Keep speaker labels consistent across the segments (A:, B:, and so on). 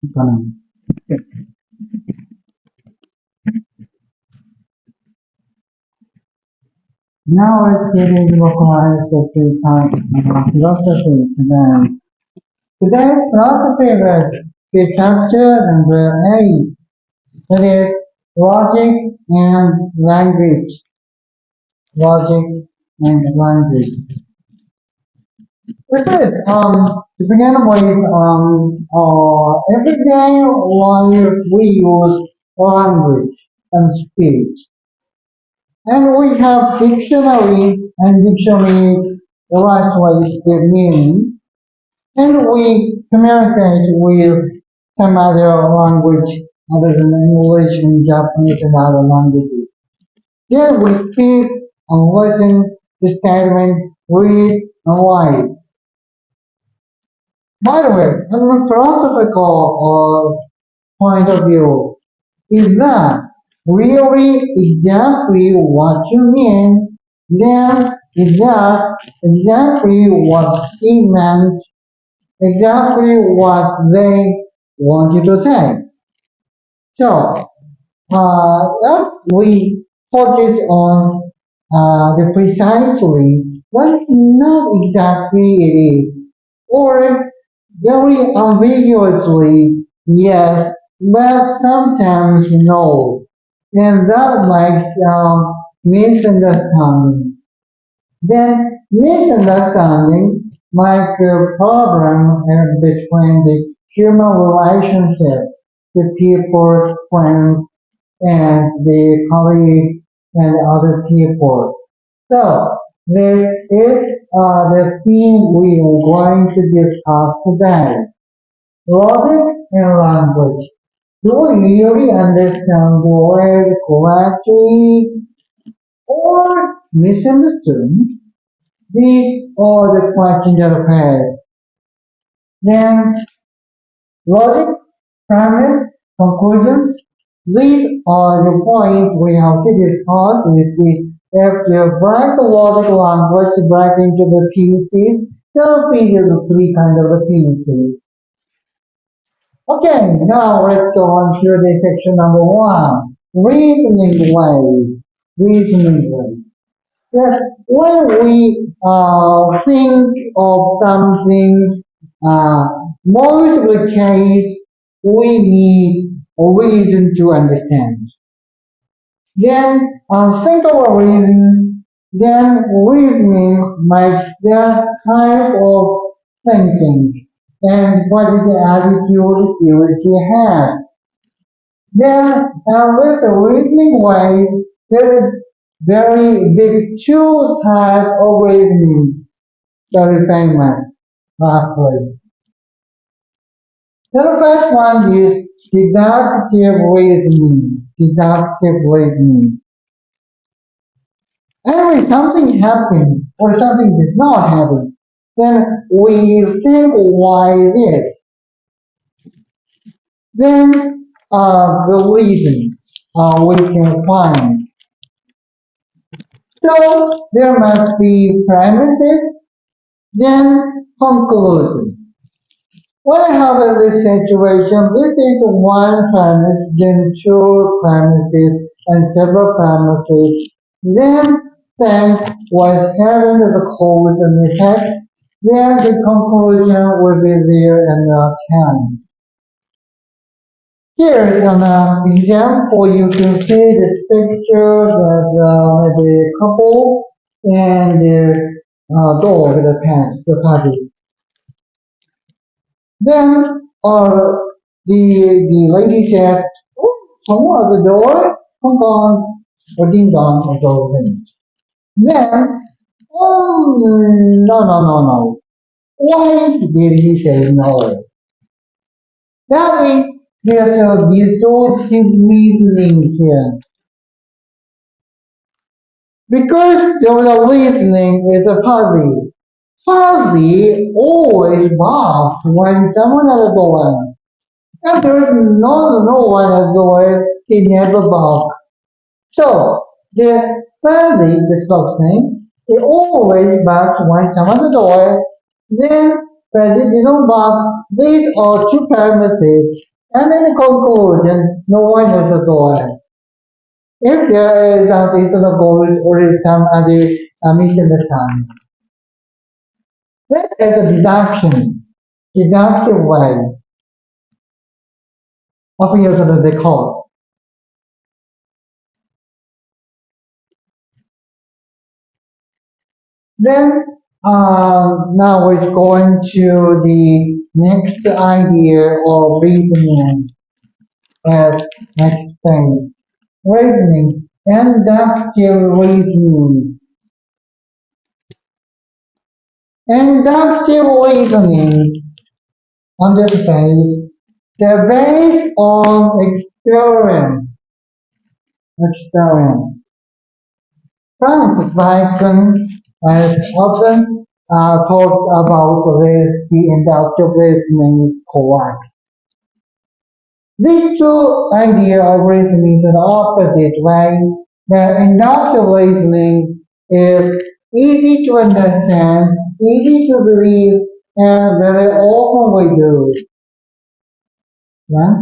A: economy. Now let's get into localized philosophy today. Today's philosophy will be structured under A, that is logic and language. Logic and language. Because to begin with, every day while we use language and speech, and we have dictionary, and dictionary translates the meaning, and we communicate with some other language other than English and Japanese and other languages. Then we speak and listen to statement, read and write. By the way, from a philosophical point of view, is that really exactly what you mean? Then is that exactly what he meant? Exactly what they want you to say? So, if we focus on the precisely what not exactly it is, or very ambiguously yes, but sometimes no, and that makes misunderstanding. Then misunderstanding might be a problem between the human relationship, the people, friends, and the colleagues and other people. So this is the theme we are going to discuss today. Logic and language. Do we really understand the word correctly or misunderstood? These are the questions that are asked. Then logic, premise, conclusion. These are the points we have to discuss if you break the logic language back into the pieces, there will be the three kind of the pieces. Okay, now let's go on to the section number one. Reasoning way. Reasoning way. Yes, when we think of something, most of the case, we need a reason to understand. Then think of a reason, then reasoning makes that type of thinking and what is the attitude you have. Then with the reasoning ways, there is very big two type of reasoning, very famous, roughly. The first one is deductive reasoning. Deductive reasoning. And when something happens or something does not happen, then we think why this. Then the reason we can find. So there must be premises, then conclusion. What happens in this situation? This is one premise, then two premises, and several premises. Then was having the cause and effect. Then the conclusion will be there in the 10. Here is an example. You can see this picture that maybe a couple and their dog, the pet, the puppy. Then the lady said, "Oh, someone at the door, come on," or ding dong, or those things. Then, oh, no, no, no, no. Why did he say no? That means there's a distorted reasoning here. Because the reasoning is a fuzzy. Fuzzy always barks when someone at the door. If there is no one at the door, he never barks. So the fuzzy, the spokesman, he always barks when someone at the door. Then fuzzy didn't bark. These are two premises. And in conclusion, no one is a goal. If there is that is a goal or is some other misunderstanding, that is a deductive way of using the code. Then now we're going to the next idea of reasoning as next thing. Reasoning, inductive reasoning. Inductive reasoning on this page, they're based on experience. Experience. Francis Bacon has often talked about this, the inductive reasoning is correct. These two ideas of reasoning in the opposite way. The inductive reasoning is easy to understand, easy to believe, and very often we do. Yeah?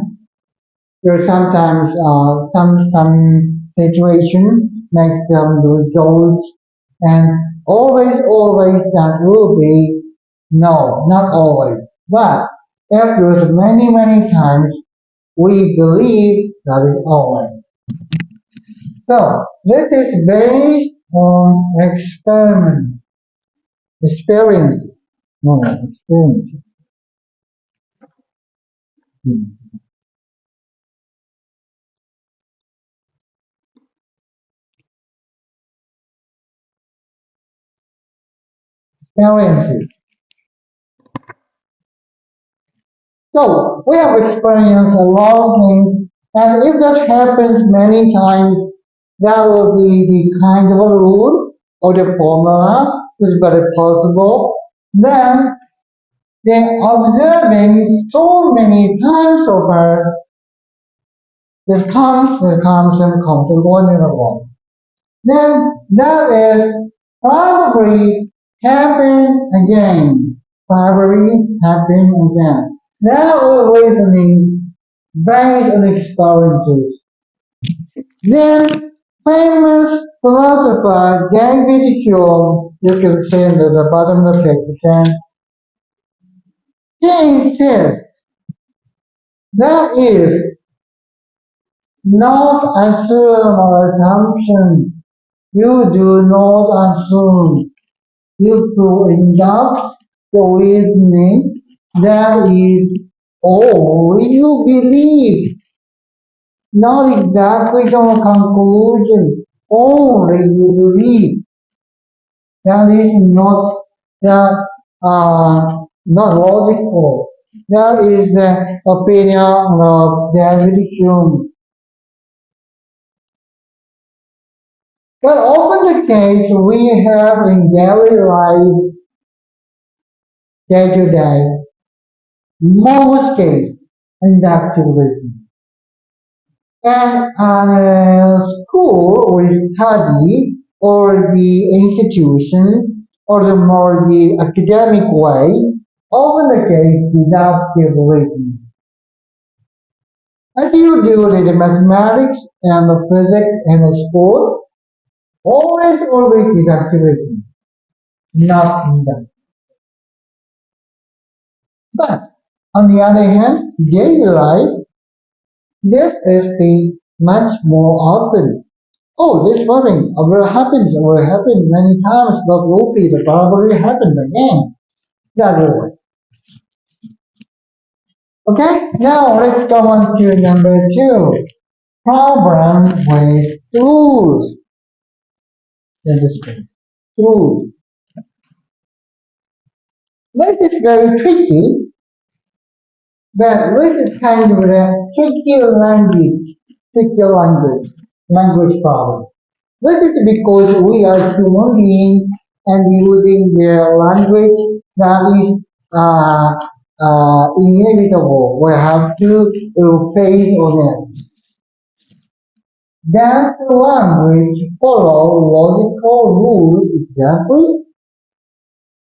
A: There are sometimes some situation makes them results, and always that will be no, not always. But after many times, we believe that is always. So this is based on experience, no, experience, experiences. So we have experienced a lot of things, and if that happens many times, that will be the kind of a rule or the formula is very possible. Then the observing so many times over, this comes and one in a row. Then that is probably happen again. Probably happen again. That was reasoning based on experiences. Then famous philosopher David Hume, you can see in the bottom of the picture, he insists that is not assume or assumption. You do not assume. You to induct the reasoning that is all you believe, not exactly the conclusion, only you believe. That is that not logical. That is the opinion of David Hume. But often the case we have in daily life, day to day, most case, inductive reasoning. And school or study or the institution or the more the academic way, often the case deductive reasoning. As you do with the mathematics and the physics and the sport, always deductive reasoning, not inductive. But on the other hand, daily life, this is the much more often. Oh, this worrying will happen many times, but will be the probably happen again. That's it. Okay, now let's go on to number two. Problem with rules. In this case, rules. This is very tricky, but this is kind of a language problem. This is because we are human beings and using their language that is inevitable. We have to face on it. Does the language follow logical rules exactly?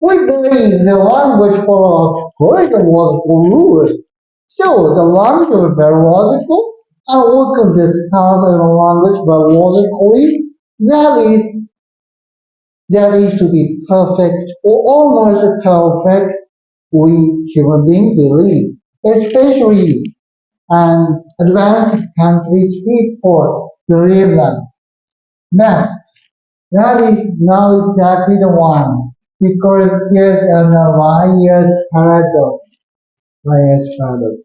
A: We believe the language follows correct logical rules, So the language biological, and we can discuss a language biologically. That is that is to be perfect or almost perfect. We human beings believe, especially and advanced countries people believe that. But that is not exactly the one because there's an Elias paradox. Elias paradox.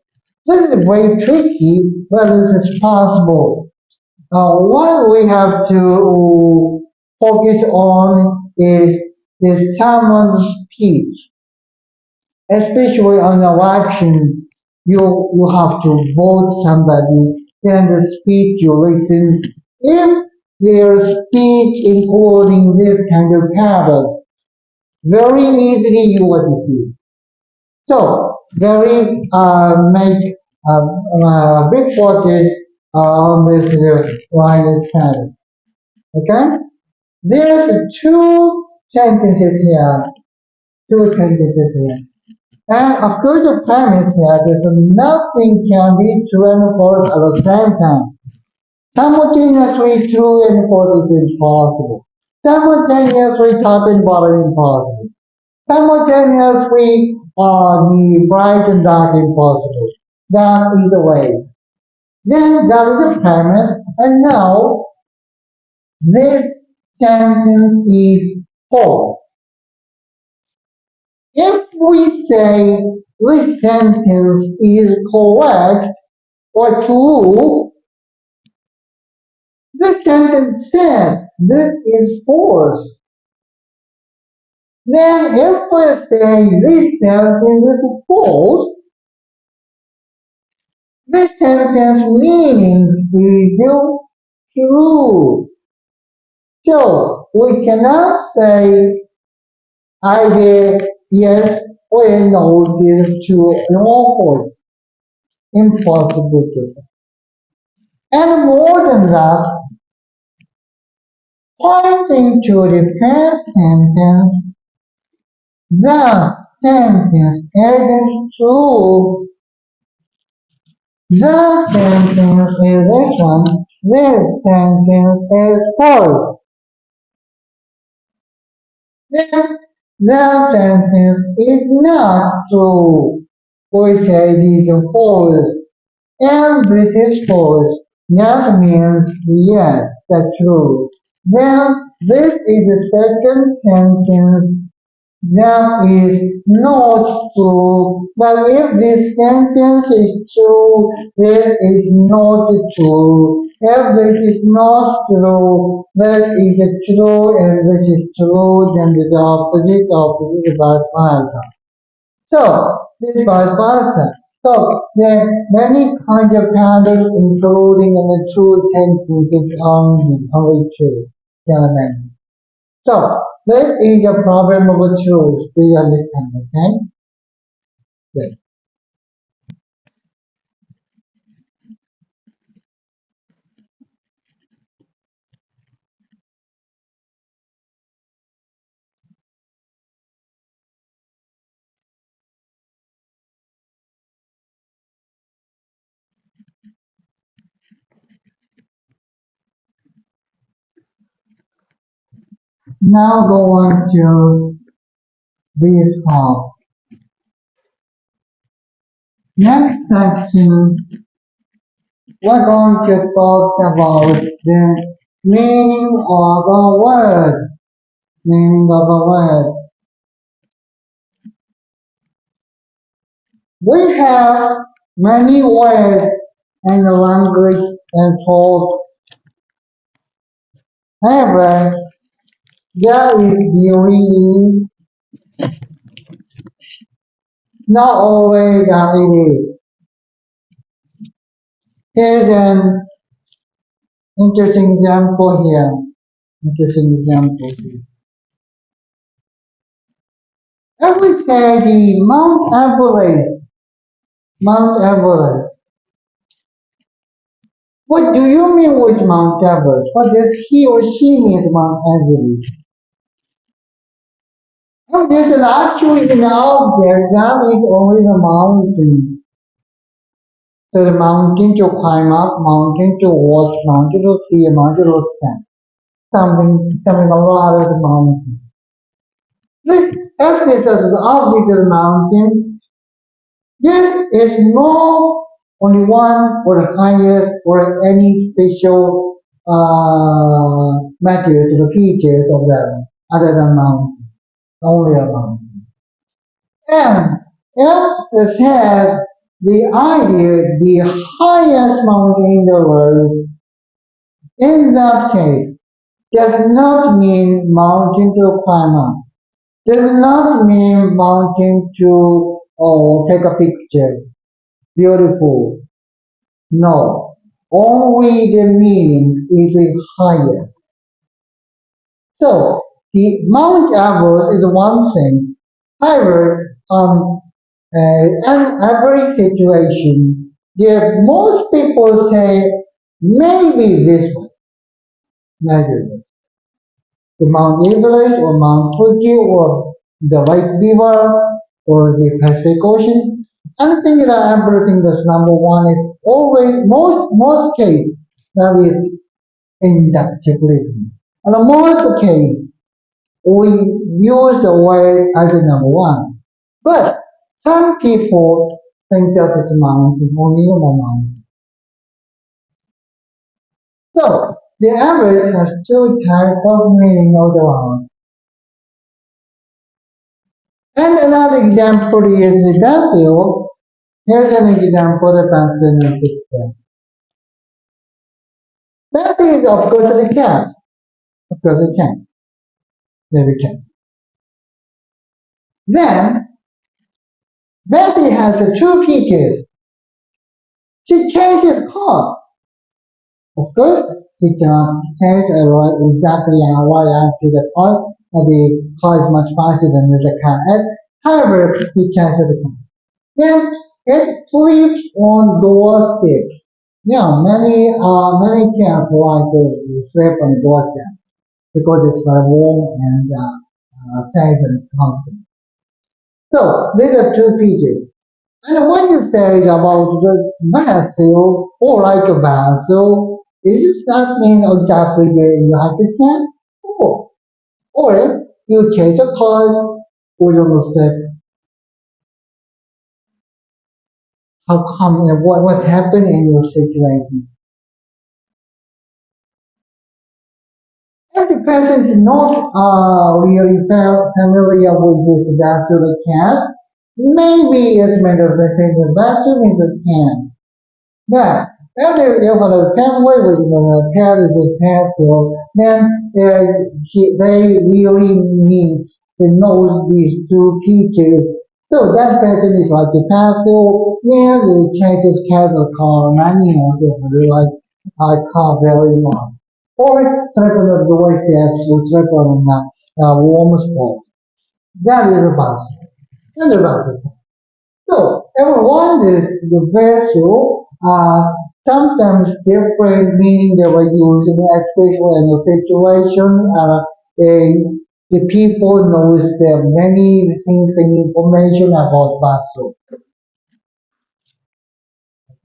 A: This is very tricky, but this is possible. What we have to focus on is someone's speech, especially on election. You have to vote somebody, then the speech you listen. If their speech including this kind of paradox, very easily you will deceive. So very make big focus on this riot paradox. Okay? There's two sentences here. Two sentences here. And of course the premise here is that nothing can be true and false at the same time. Simultaneously true and false is impossible. Simultaneously top and bottom impossible. Simultaneously the bright and dark impossible. That is the way. Then that is the premise. And now this sentence is false. If we say this sentence is correct or true, this sentence says this is false. Then if we say this sentence is false, this sentence meaning is true. So we cannot say either yes or no is true or false. Impossible to say. And more than that, pointing to the first sentence, the sentence isn't true. The sentence is written. This sentence is false. Then the sentence is not true. We say it is false. And this is false. That means yes, that's true. Then this is the second sentence that is not true. But if this sentence is true, this is not true. If this is not true, this is true, and this is true, then the opposite is vice versa. So, this is vice versa. So, there are many kinds of paradox, including in the true sentences only true element. So, this is a problem of the truth. Do you understand? Okay? Good. Now go on to this part. Next section, we're going to talk about the meaning of a word. Meaning of a word. We have many words in the language and talk. However, there is beauty is not always that it is. Here's an interesting example here. Interesting example here. If we say the Mount Everest, what do you mean with Mount Everest? What does he or she mean Mount Everest? If there's an actually an object, that is only the mountain. So the mountain to climb up, mountain to watch, mountain to see, mountain to stand. Something a lot of the mountain. This emphasis of the mountain, there is no only one or the highest or any special material to the features of them other than mountain, only a mountain. And if it has the idea, the highest mountain in the world, in that case, does not mean mountain to climb up. Does not mean mountain to take a picture. Beautiful. No. Only the meaning is higher. So the Mount Everest is one thing. However, in every situation, there most people say maybe this one, maybe this. The Mount Everest or Mount Fuji or the White Beaver or the Pacific Ocean. I think that everything that's number one is always most case that is inductive reasoning. And in most case we use the word as a number one. But some people think that it's a mountain, only a mountain. So the average has two types of meaning of the word. And another example is the basil. Here's an example of the basil system. Basil is of course the cat. Of course the cat. Very cat. Then basil has the two features. She changes course. Of course, she cannot change exactly right after the course. The car is much faster than the car is. However, he changes the car. Then it sleeps on doorsteps. Many cats like to sleep on doorsteps because it's very warm and safe and comfortable. So these are two features. And when you say about the basil or like a basil, does that mean exactly like a cat? Or you change a card or you mistake. How come and what's happened in your situation? If the person is not really familiar with this vascular cat, maybe it's meant of the thing the vascular means a cat. But if the family with the cat is a pastel, then they really means they know these two features. So that person is like a pastel, yeah, the chances cats are called manual, they like I car very much. Or sleep on the doorsteps or sleep on warm spots. That is a pastel. And the pastel. So everyone is the vessel sometimes different meaning they were using, especially in a situation. The people knows there many things and information about vessel.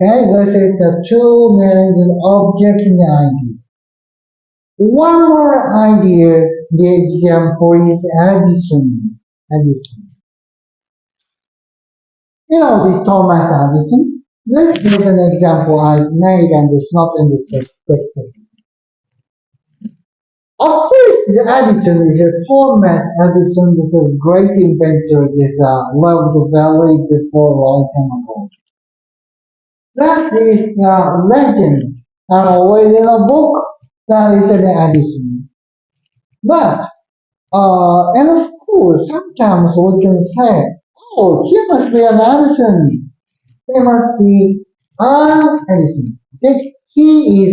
A: Okay, this is the two meanings of object and idea. One more idea, the example is addition. Addition. The Thomas Edison. This is an example I made and it's not in the picture. Of course, the Edison is a Thomas Edison is a great inventor. This loved valley before a long time ago. That is legend. Always in a book, that is an Edison. But in school, sometimes we can say, oh, he must be an Edison. He must be an Edison. He is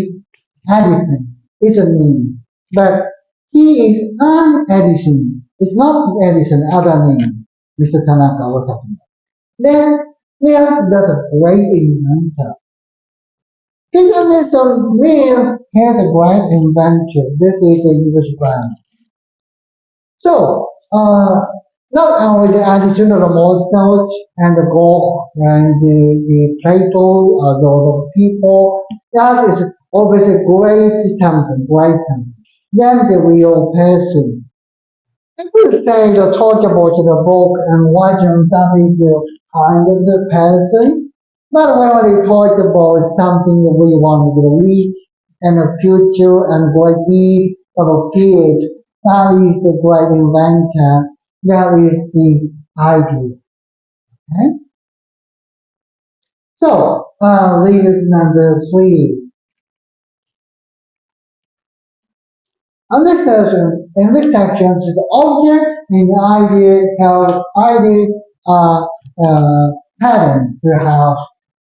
A: Edison. It's a name. But he is an Edison. It's not Edison, other name. Mr. Tanaka or something. Then, yes, that's a great inventor. Edison means has a great invention. This is a English brand. So, Not only the addition of the Mozart and the Goch and the Plato, a lot of people, that is always a great something, great something. Then the real person. If we say the talk about the book and watching that is the kind of the person, but when we talk about something that we want to reach and the future and great deeds of a kid, that is the great inventor, that is the idea. Okay? So, leaders number three. In this section, the object and the idea have idea pattern to have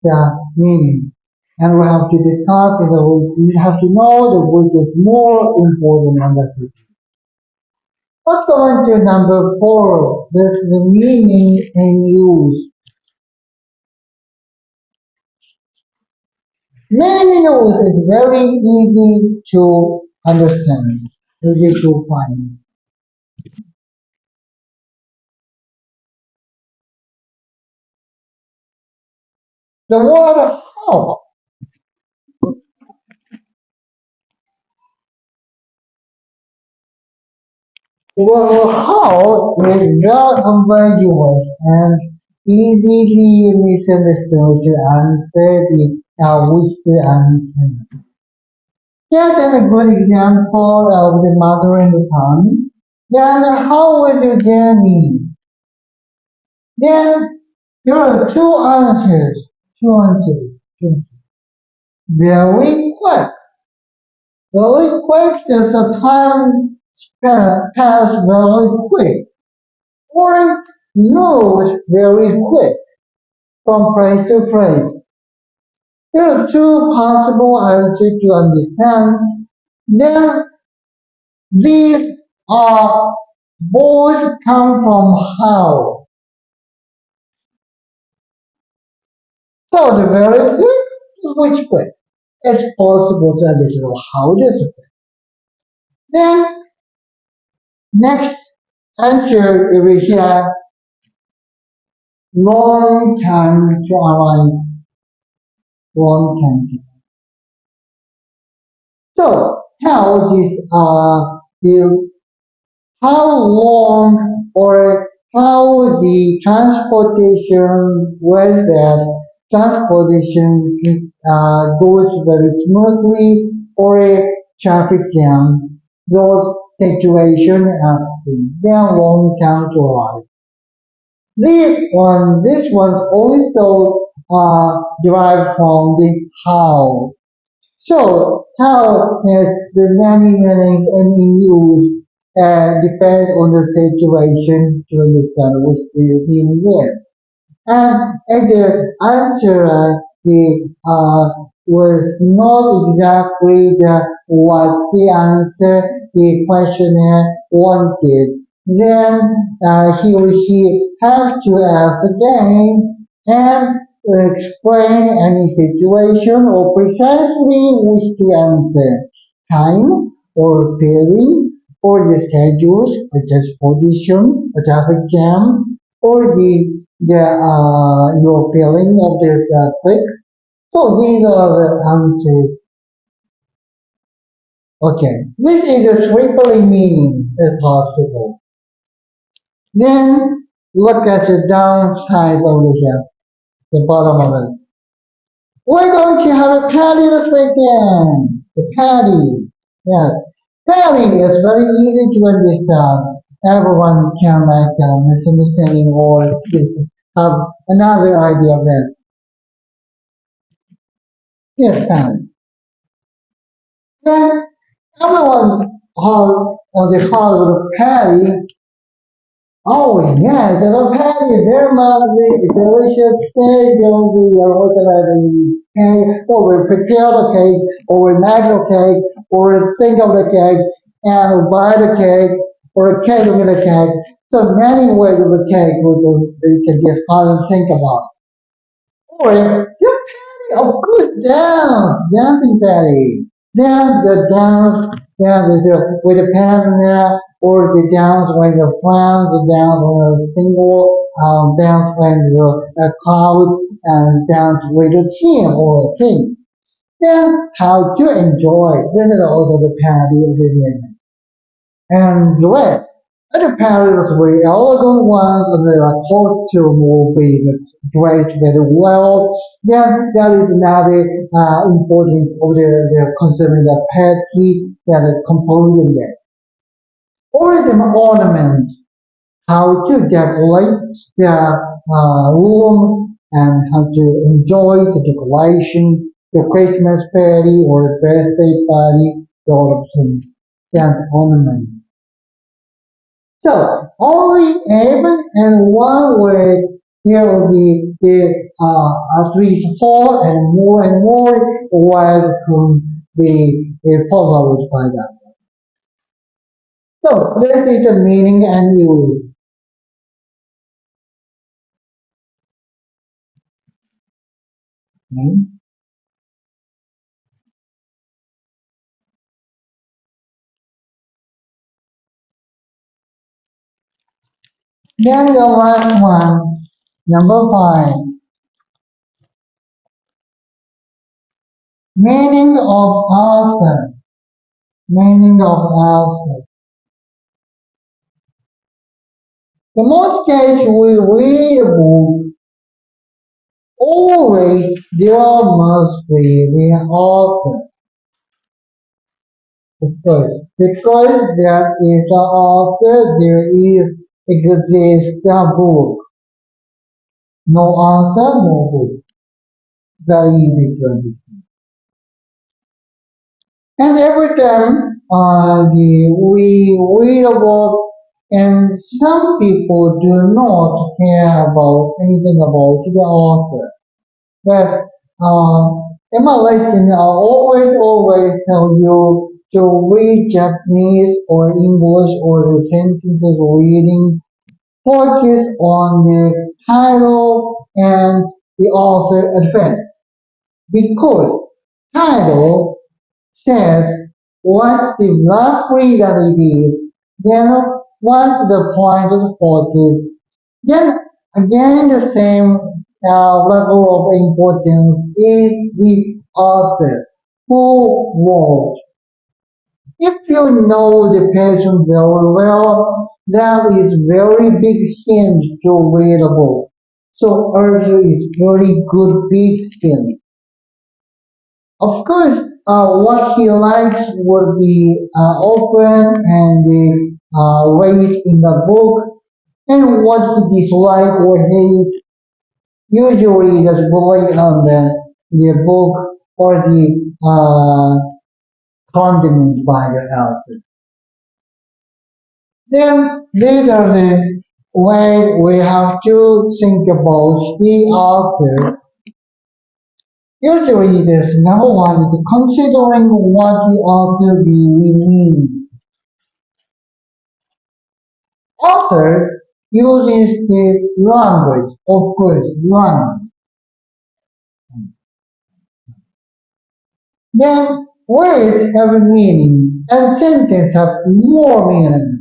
A: the meaning. And we have to discuss it, we have to know the which is more important than the system. Let's go on to number four. This is the meaning and use. Meaning and use is very easy to understand, easy to find. The word how. Well, how is not ambiguous and easily misunderstood to answer the wish to answer. Here's a good example of the mother and the son. Then how was your journey? Then there are two answers. Two answers. Two answers. Very quick. Very quick. There's a time pass very quick. Or moves very quick from phrase to phrase. There are two possible answers to understand. Then these are both come from how. So the very quick, which quick? It's possible to understand how this is quick. Then next answer is here long time to align long time. So how this the how long or how the transportation was that transportation goes very smoothly or a traffic jam, those situations as then long time to arrive. This one's also derived from the how. So how has the many meanings and in use depends on the situation to understand which the meaning is. And the answer was not exactly what the answer the questionnaire wanted. Then he or she have to ask again and explain any situation or precisely wish to answer. Time or feeling or the schedules, a transportation, a traffic jam, or the your feeling of this click. So these are the answers. Okay, this is a tripling meaning if possible. Then look at the downside over here, the bottom of it. We're going to have a party this weekend. The party, yes. Party is very easy to understand. Everyone can make a misunderstanding or have another idea of it. Yes, party. Then everyone on the hall of the party. Oh yeah, there will be there must be delicious cake, there will be organizing cake, or we prepare the cake, or we make the cake, or we think of the cake, and we buy the cake, or a cake with the cake. So many ways of the cake we can discuss and think about. Or your party, of course, dancing party. Then the dance, with the partner, or the dance when the friends, the dance when a single, dance when the crowd, and dance with a team or a team. Then how to enjoy. This is also the parody of the game. And the rest. Other parodies were elegant ones, and the costume will be dressed very well. Then there is another importance of the concerning the petty that is completing it. Or the ornaments, how to decorate the room and how to enjoy the decoration, the Christmas party or birthday party, the lot of things. Then ornament. So only even in one word there will be the at least four and more words can be followed by that. So let's see the meaning and use. Okay. Then the last one, number five, meaning of author. Meaning of author. The most case we read a book, always there must be the author. Of course, because there is an author, there is exists a book. No author, no book. Very easy to understand. And every time we read a book, and some people do not care about anything about the author. But in my lesson, I always tell you to read Japanese or English or the sentences reading. Focus on the title and the author advance because title says what the roughly that it is, then what's the point of focus, then again the same level of importance is the author who wrote. If you know the person very well, that is very big hint to read a book. So Arthur is very good big hint. Of course, what he likes will be open and raised in the book, and what he dislike or hate usually is related on the book or the condiment by the author. Then these are the way we have to think about the author. Usually this number one is considering what the author really means. Author uses the language, of course, language. Then words have a meaning and sentences have more meaning.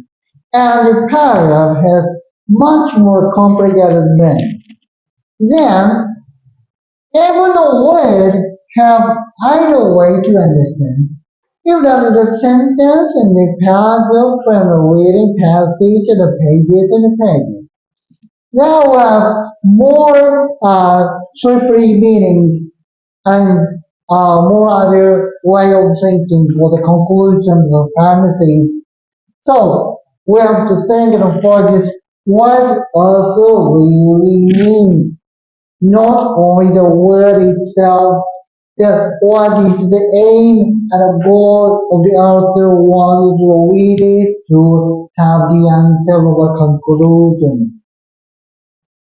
A: And the paragraph has much more complicated meaning. Then even a word have either way to understand. If that is a sentence and the paragraph from a reading passage and the pages and the pages. Now we have more triple meanings and more other way of thinking for the conclusions of premises. So we have to think and focus what also really means, not only the word itself, that what is the aim and the goal of the author wanted the readers to have the answer of a conclusion.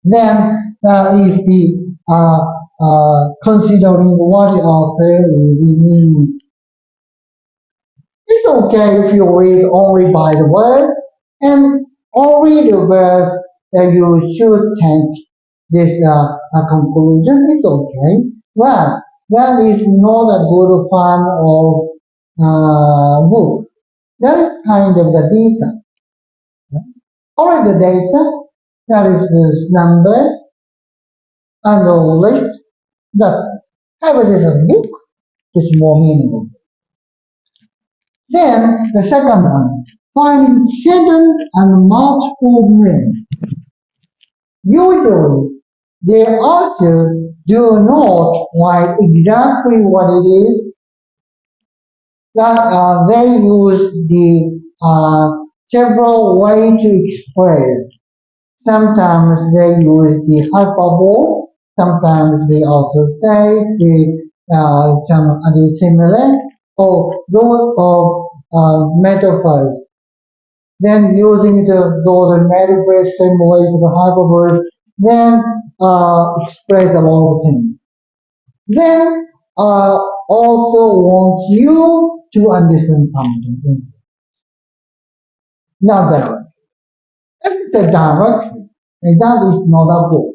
A: Then that is the considering what the author really means. It's okay if you read only by the word and only the words that you should take this conclusion. It's okay, but that is not a good fun of book. That is kind of the defect. or the data, that is this number, and the list that have it as a book is more meaningful. Then the second one, finding hidden and multiple meanings. Usually, the author do not write exactly what it is that they use the several ways to express. Sometimes they use the hyperbole. Sometimes they also say some other similar or those of metaphors. Then using those metaphors, symbols, the hyperboles, then express a lot of things. Then also wants you to understand something. Not direct. If it's a direct, and that is not a book.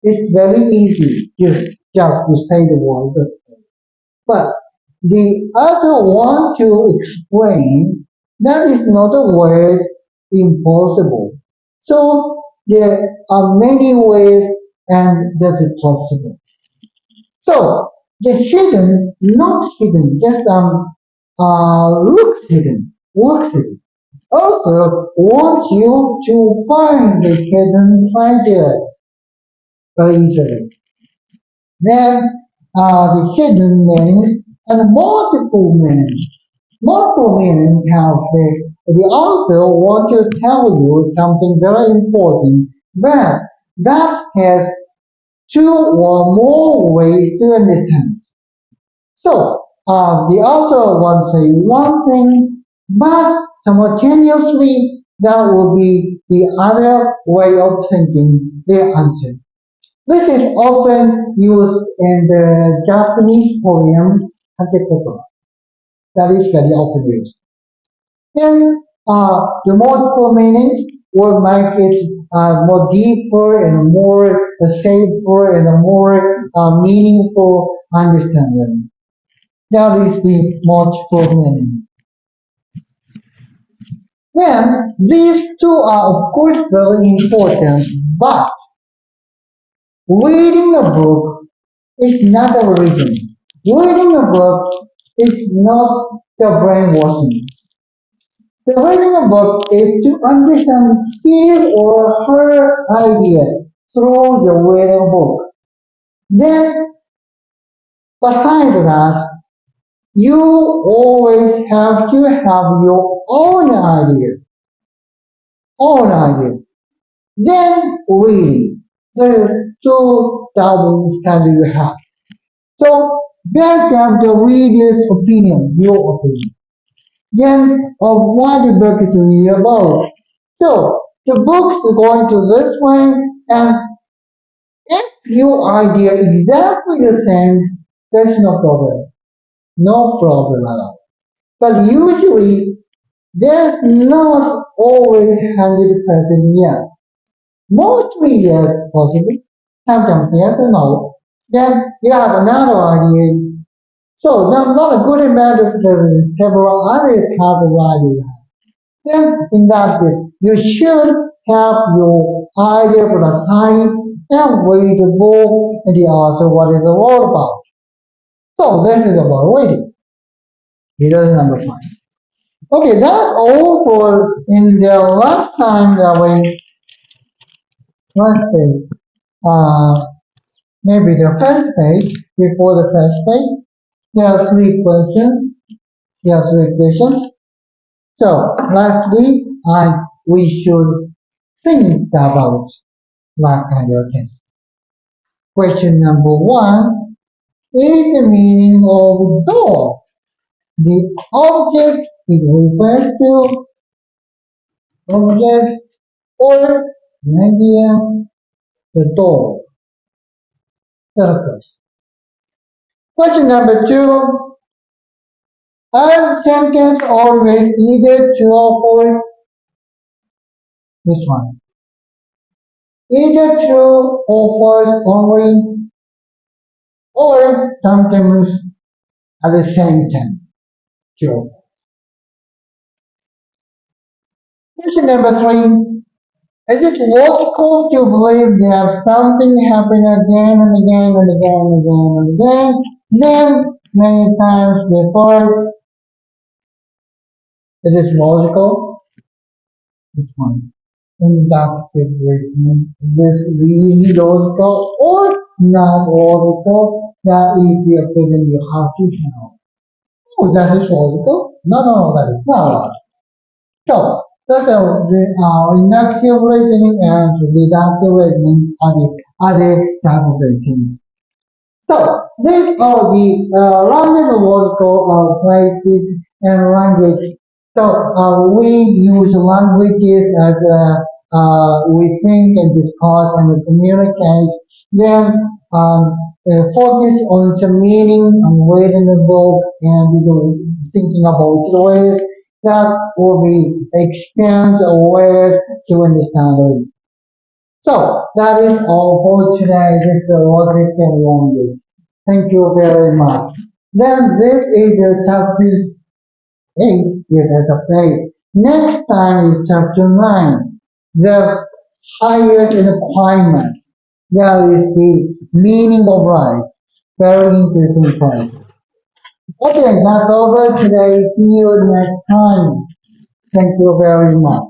A: It's very easy just to say the word. But the other one to explain, that is not a word impossible. So there are many ways and that is possible. So the hidden, not hidden, just looks hidden. Also wants you to find the hidden treasure very easily. Then the hidden meanings and multiple meanings. Multiple meanings have the author wants to tell you something very important, but that has two or more ways to understand. So the author wants to say one thing, but simultaneously that will be the other way of thinking the answer. This is often used in the Japanese poem Hatekoto. That is very often used. Then the multiple meanings will make it more deeper and more safer and a more meaningful understanding. That is the multiple meaning. Then these two are of course very important, but reading a book is not a religion. Reading a book is not the brainwashing. The reading a book is to understand his or her idea through the reading book. Then, besides that, you always have to have your own idea. Then reading. There are two types that you have. So, then have the reader's opinion, your opinion. Then of what the book is really about. So the book is going to this way, and if your idea exactly the same, there's no problem. No problem at all. But usually there's not always 100% yes. Mostly yes, possibly. Sometimes yes or no. Then you have another idea. So not a good and bad, there's several other types of ideas. Then in that case, you should have your idea for the science and read the book and the author what is the all about. So this is about reading. This is number five. Okay, that's all for in the last time that we let's say maybe the first page before the first page. There are three questions. There are three questions. So lastly, we should think about that kind of thing. Question number one is the meaning of door. The object it refers to object or the idea, the door. Third question. Question number two, are sentence always either true or false? This one. Either true or false only, or sometimes at the same time. True. Question number three. Is it logical to believe that something happened again and again and again and again and again, then many times before? Is it logical? This one. Inductive reasoning. Is this really logical or not logical? That is the opinion you have to have. Oh, that is logical? No, no, no, that is not logical. So, inductive reasoning and deductive reasoning are the type of reasoning. So, these are the random logical phrases and language. So, we use languages as we think and discuss and communicate. Then, focus on some meaning and reading the book and thinking about ways that will be expand ways to understand it. So, that is all for today. This is logic and language. Thank you very much. Then this is chapter 8. Yes, chapter 8. Next time is chapter 9. The highest requirement. That is the meaning of life. Very interesting point. Okay, that's over today. See you next time. Thank you very much.